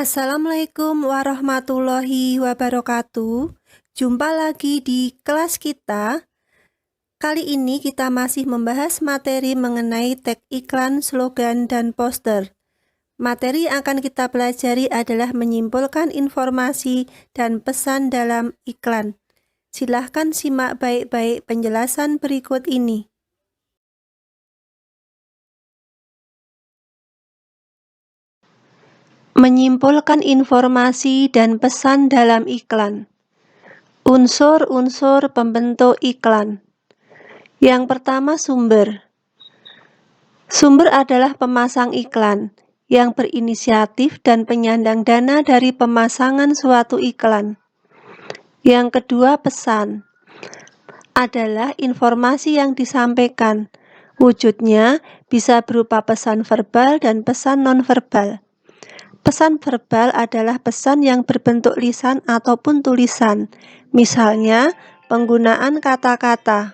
Assalamualaikum warahmatullahi wabarakatuh. Jumpa lagi di kelas kita. Kali ini kita masih membahas materi mengenai tag iklan, slogan, dan poster. Materi yang akan kita pelajari adalah menyimpulkan informasi dan pesan dalam iklan. Silahkan simak baik-baik penjelasan berikut ini. Menyimpulkan informasi dan pesan dalam iklan. Unsur-unsur pembentuk iklan. Yang pertama, sumber. Sumber adalah pemasang iklan yang berinisiatif dan penyandang dana dari pemasangan suatu iklan. Yang kedua, pesan. Adalah informasi yang disampaikan. Wujudnya bisa berupa pesan verbal dan pesan nonverbal. Pesan verbal adalah pesan yang berbentuk lisan ataupun tulisan, misalnya penggunaan kata-kata.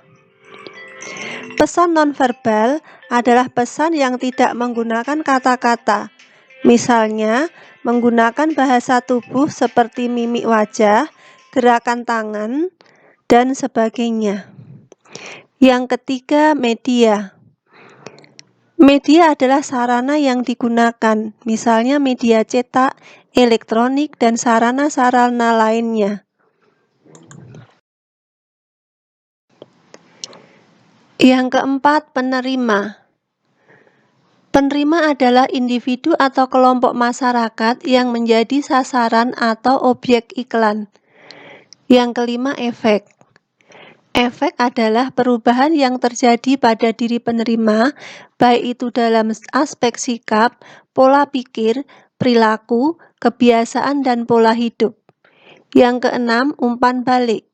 Pesan nonverbal adalah pesan yang tidak menggunakan kata-kata, misalnya menggunakan bahasa tubuh seperti mimik wajah, gerakan tangan, dan sebagainya. Yang ketiga, media. Media adalah sarana yang digunakan, misalnya media cetak, elektronik, dan sarana-sarana lainnya. Yang keempat, penerima. Penerima adalah individu atau kelompok masyarakat yang menjadi sasaran atau objek iklan. Yang kelima, efek. Efek adalah perubahan yang terjadi pada diri penerima, baik itu dalam aspek sikap, pola pikir, perilaku, kebiasaan, dan pola hidup. Yang keenam, umpan balik.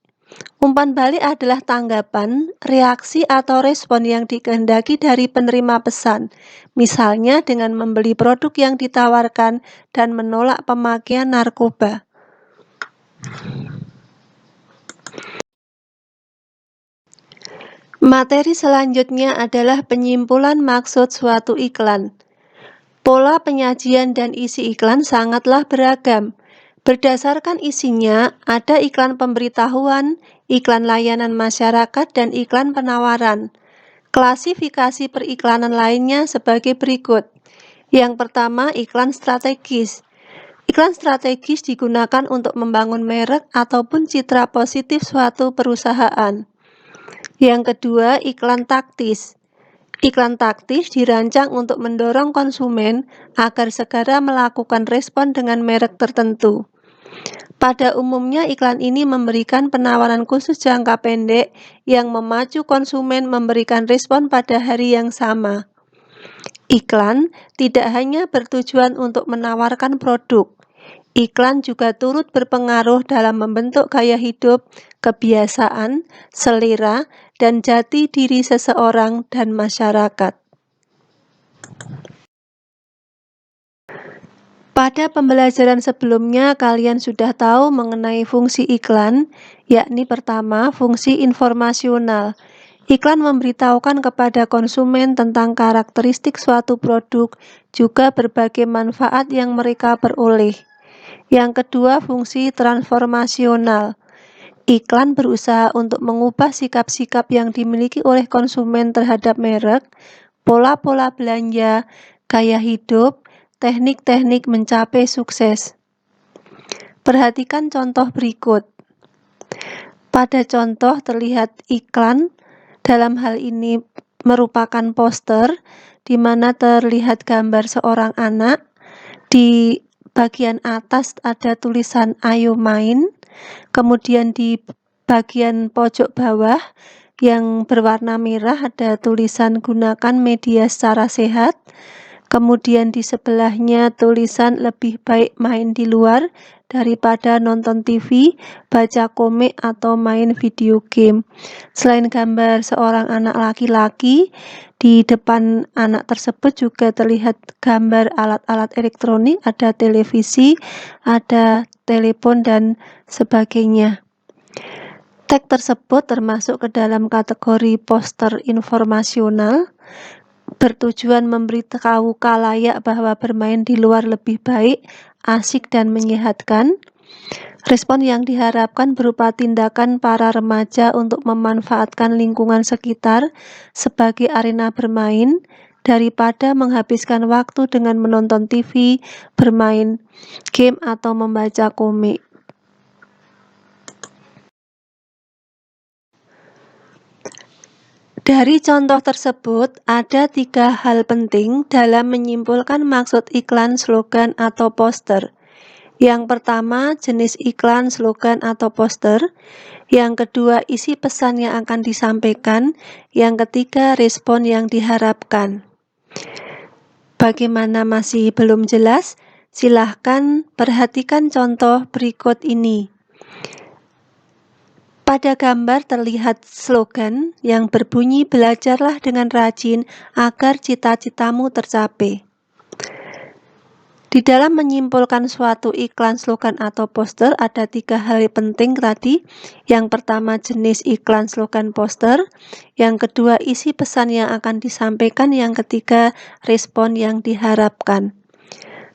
Umpan balik adalah tanggapan, reaksi, atau respon yang dikehendaki dari penerima pesan, misalnya dengan membeli produk yang ditawarkan dan menolak pemakaian narkoba. Materi selanjutnya adalah penyimpulan maksud suatu iklan. Pola penyajian dan isi iklan sangatlah beragam. Berdasarkan isinya, ada iklan pemberitahuan, iklan layanan masyarakat, dan iklan penawaran. Klasifikasi periklanan lainnya sebagai berikut. Yang pertama, iklan strategis. Iklan strategis digunakan untuk membangun merek ataupun citra positif suatu perusahaan. Yang kedua, iklan taktis. Iklan taktis dirancang untuk mendorong konsumen agar segera melakukan respon dengan merek tertentu. Pada umumnya, iklan ini memberikan penawaran khusus jangka pendek yang memacu konsumen memberikan respon pada hari yang sama. Iklan tidak hanya bertujuan untuk menawarkan produk. Iklan juga turut berpengaruh dalam membentuk gaya hidup, kebiasaan, selera, dan jati diri seseorang dan masyarakat. Pada pembelajaran sebelumnya, kalian sudah tahu mengenai fungsi iklan, yakni pertama, fungsi informasional. Iklan memberitahukan kepada konsumen tentang karakteristik suatu produk, juga berbagai manfaat yang mereka peroleh. Yang kedua, fungsi transformasional. Iklan berusaha untuk mengubah sikap-sikap yang dimiliki oleh konsumen terhadap merek, pola-pola belanja, gaya hidup, teknik-teknik mencapai sukses. Perhatikan contoh berikut. Pada contoh terlihat iklan, dalam hal ini merupakan poster, di mana terlihat gambar seorang anak. Di bagian atas ada tulisan "Ayo main", kemudian di bagian pojok bawah yang berwarna merah ada tulisan "Gunakan media secara sehat", kemudian di sebelahnya tulisan "Lebih baik main di luar daripada nonton TV, baca komik, atau main video game". Selain gambar seorang anak laki-laki, di depan anak tersebut juga terlihat gambar alat-alat elektronik, ada televisi, ada telepon, dan sebagainya. Tag tersebut termasuk ke dalam kategori poster informasional. bertujuan memberitahu khalayak bahwa bermain di luar lebih baik, asik, dan menyehatkan. Respon yang diharapkan berupa tindakan para remaja untuk memanfaatkan lingkungan sekitar sebagai arena bermain, daripada menghabiskan waktu dengan menonton TV, bermain game, atau membaca komik. Dari contoh tersebut, ada 3 hal penting dalam menyimpulkan maksud iklan, slogan, atau poster. Yang pertama, jenis iklan, slogan, atau poster. Yang kedua, isi pesan yang akan disampaikan. Yang ketiga, respon yang diharapkan. Bagaimana masih belum jelas? Silahkan perhatikan contoh berikut ini. Pada gambar terlihat slogan yang berbunyi "Belajarlah dengan rajin agar cita-citamu tercapai". Di dalam menyimpulkan suatu iklan, slogan, atau poster, ada 3 hal penting tadi. Yang pertama, jenis iklan, slogan, poster. Yang kedua, isi pesan yang akan disampaikan. Yang ketiga, respon yang diharapkan.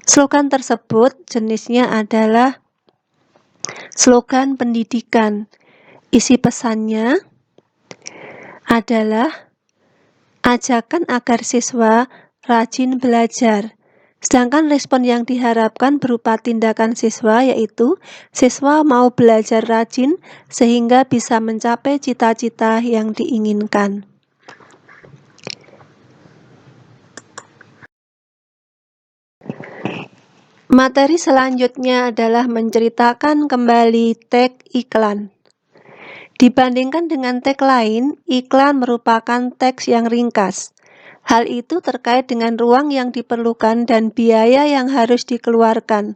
Slogan tersebut jenisnya adalah slogan pendidikan. Isi pesannya adalah ajakan agar siswa rajin belajar. Sedangkan respon yang diharapkan berupa tindakan siswa, yaitu siswa mau belajar rajin sehingga bisa mencapai cita-cita yang diinginkan. Materi selanjutnya adalah menceritakan kembali tag iklan. Dibandingkan dengan tag lain, iklan merupakan teks yang ringkas. Hal itu terkait dengan ruang yang diperlukan dan biaya yang harus dikeluarkan.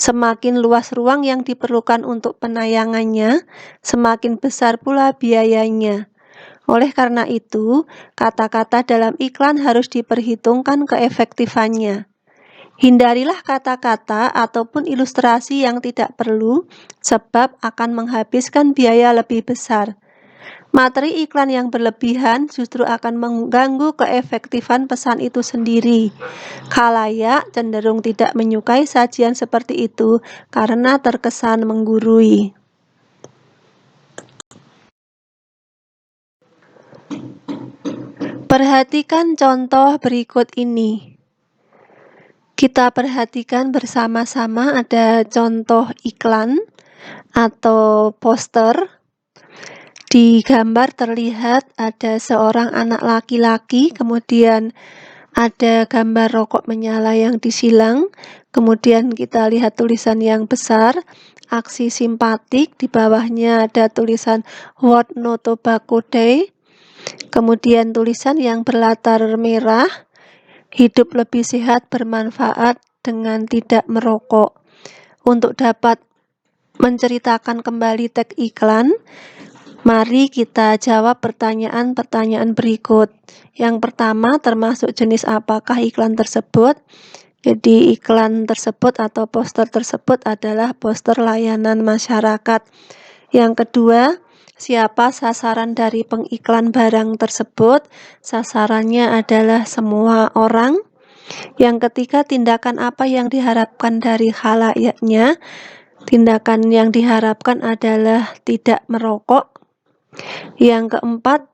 Semakin luas ruang yang diperlukan untuk penayangannya, semakin besar pula biayanya. Oleh karena itu, kata-kata dalam iklan harus diperhitungkan keefektifannya. Hindarilah kata-kata ataupun ilustrasi yang tidak perlu, sebab akan menghabiskan biaya lebih besar. Materi iklan yang berlebihan justru akan mengganggu keefektifan pesan itu sendiri. Khalayak cenderung tidak menyukai sajian seperti itu karena terkesan menggurui. Perhatikan contoh berikut ini. Kita perhatikan bersama-sama ada contoh iklan atau poster. Di gambar terlihat ada seorang anak laki-laki, kemudian ada gambar rokok menyala yang disilang, kemudian kita lihat tulisan yang besar, aksi simpatik, di bawahnya ada tulisan World No Tobacco Day, kemudian tulisan yang berlatar merah, hidup lebih sehat bermanfaat dengan tidak merokok. Untuk dapat menceritakan kembali tag iklan, mari kita jawab pertanyaan-pertanyaan berikut. Yang pertama, termasuk jenis apakah iklan tersebut? Jadi iklan tersebut atau poster tersebut adalah poster layanan masyarakat. Yang kedua, siapa sasaran dari pengiklan barang tersebut? Sasarannya adalah semua orang. Yang ketiga, tindakan apa yang diharapkan dari khalayaknya? Tindakan yang diharapkan adalah tidak merokok. Yang keempat,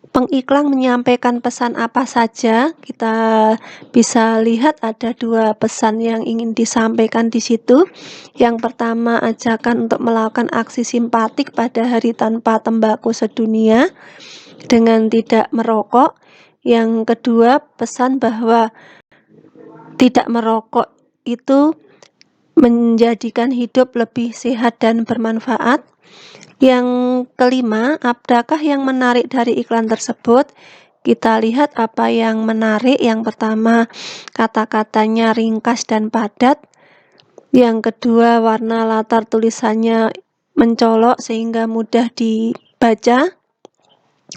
pengiklan menyampaikan pesan apa saja? Kita bisa lihat ada 2 pesan yang ingin disampaikan di situ. Yang pertama, ajakan untuk melakukan aksi simpatik pada Hari Tanpa Tembakau Sedunia dengan tidak merokok. Yang kedua, pesan bahwa tidak merokok itu menjadikan hidup lebih sehat dan bermanfaat. Yang kelima, apakah yang menarik dari iklan tersebut? Kita lihat apa yang menarik. Yang pertama, kata-katanya ringkas dan padat. Yang kedua, warna latar tulisannya mencolok sehingga mudah dibaca.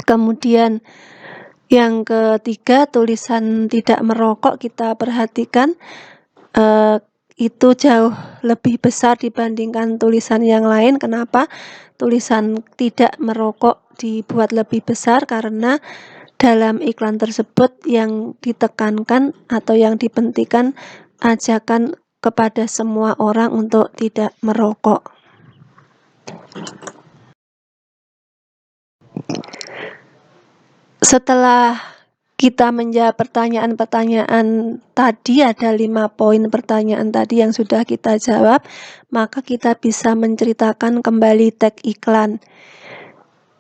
Kemudian yang ketiga, tulisan tidak merokok, kita perhatikan itu jauh lebih besar dibandingkan tulisan yang lain. Kenapa tulisan tidak merokok dibuat lebih besar? Karena Dalam iklan tersebut yang ditekankan atau yang dipentingkan ajakan kepada semua orang untuk tidak merokok. Setelah kita menjawab pertanyaan-pertanyaan tadi, ada 5 poin pertanyaan tadi yang sudah kita jawab, maka kita bisa menceritakan kembali teks iklan,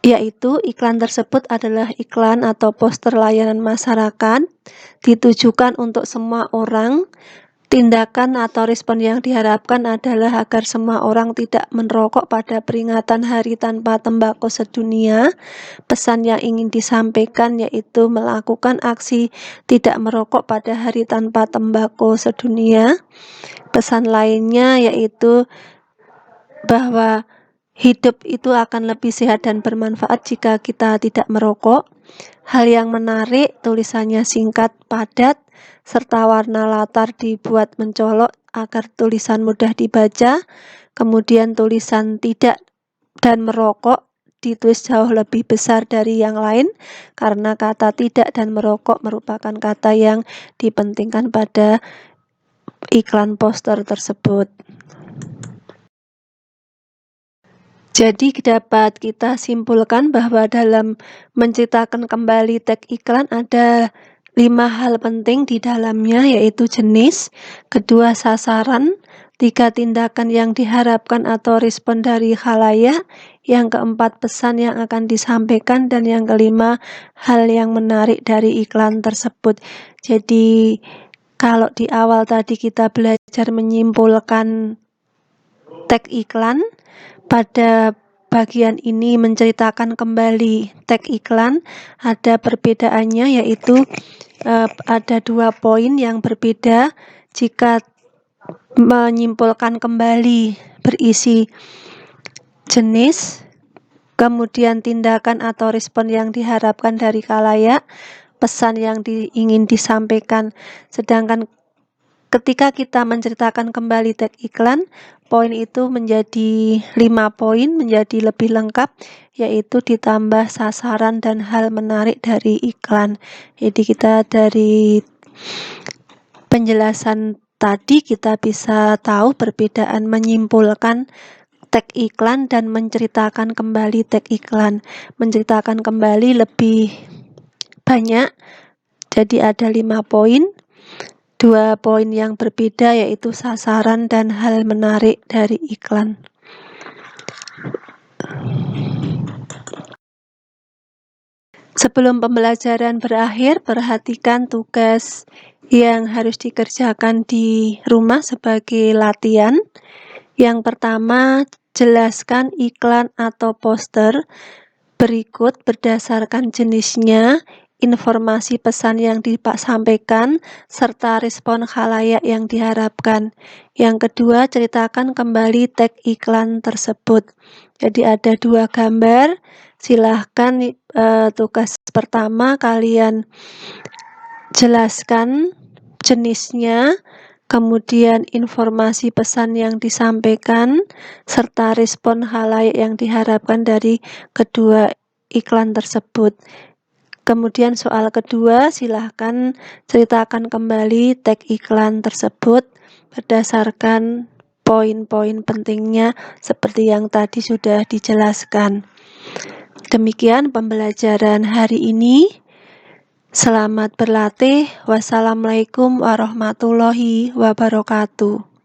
yaitu iklan tersebut adalah iklan atau poster layanan masyarakat, ditujukan untuk semua orang. Tindakan atau respon yang diharapkan adalah agar semua orang tidak merokok pada peringatan Hari Tanpa Tembakau Sedunia. Pesan yang ingin disampaikan yaitu melakukan aksi tidak merokok pada Hari Tanpa Tembakau Sedunia. Pesan lainnya yaitu bahwa hidup itu akan lebih sehat dan bermanfaat jika kita tidak merokok. Hal yang menarik, tulisannya singkat, padat, serta warna latar dibuat mencolok agar tulisan mudah dibaca. Kemudian tulisan tidak dan merokok ditulis jauh lebih besar dari yang lain karena kata tidak dan merokok merupakan kata yang dipentingkan pada iklan poster tersebut. Jadi dapat kita simpulkan bahwa dalam menceritakan kembali teks iklan ada 5 hal penting di dalamnya, yaitu jenis, kedua sasaran, 3 tindakan yang diharapkan atau respon dari khalayak, yang keempat pesan yang akan disampaikan, dan yang kelima hal yang menarik dari iklan tersebut. Jadi kalau di awal tadi kita belajar menyimpulkan teks iklan, pada bagian ini menceritakan kembali teks iklan, ada perbedaannya yaitu ada 2 poin yang berbeda. Jika menyimpulkan kembali berisi jenis, kemudian tindakan atau respon yang diharapkan dari khalayak, pesan yang ingin disampaikan. Sedangkan ketika kita menceritakan kembali teks iklan, poin itu menjadi 5 poin, menjadi lebih lengkap, yaitu ditambah sasaran dan hal menarik dari iklan. Jadi kita dari penjelasan tadi kita bisa tahu perbedaan menyimpulkan teks iklan dan menceritakan kembali teks iklan. Menceritakan kembali lebih banyak, jadi ada 5 poin. 2 poin yang berbeda yaitu sasaran dan hal menarik dari iklan. Sebelum pembelajaran berakhir, perhatikan tugas yang harus dikerjakan di rumah sebagai latihan. Yang pertama, jelaskan iklan atau poster berikut berdasarkan jenisnya, informasi pesan yang disampaikan, serta respon khalayak yang diharapkan. Yang kedua, ceritakan kembali teks iklan tersebut. Jadi ada 2 gambar, silahkan tugas pertama kalian jelaskan jenisnya, kemudian informasi pesan yang disampaikan, serta respon khalayak yang diharapkan dari kedua iklan tersebut. Kemudian soal kedua, silahkan ceritakan kembali teks iklan tersebut berdasarkan poin-poin pentingnya seperti yang tadi sudah dijelaskan. Demikian pembelajaran hari ini. Selamat berlatih. Wassalamualaikum warahmatullahi wabarakatuh.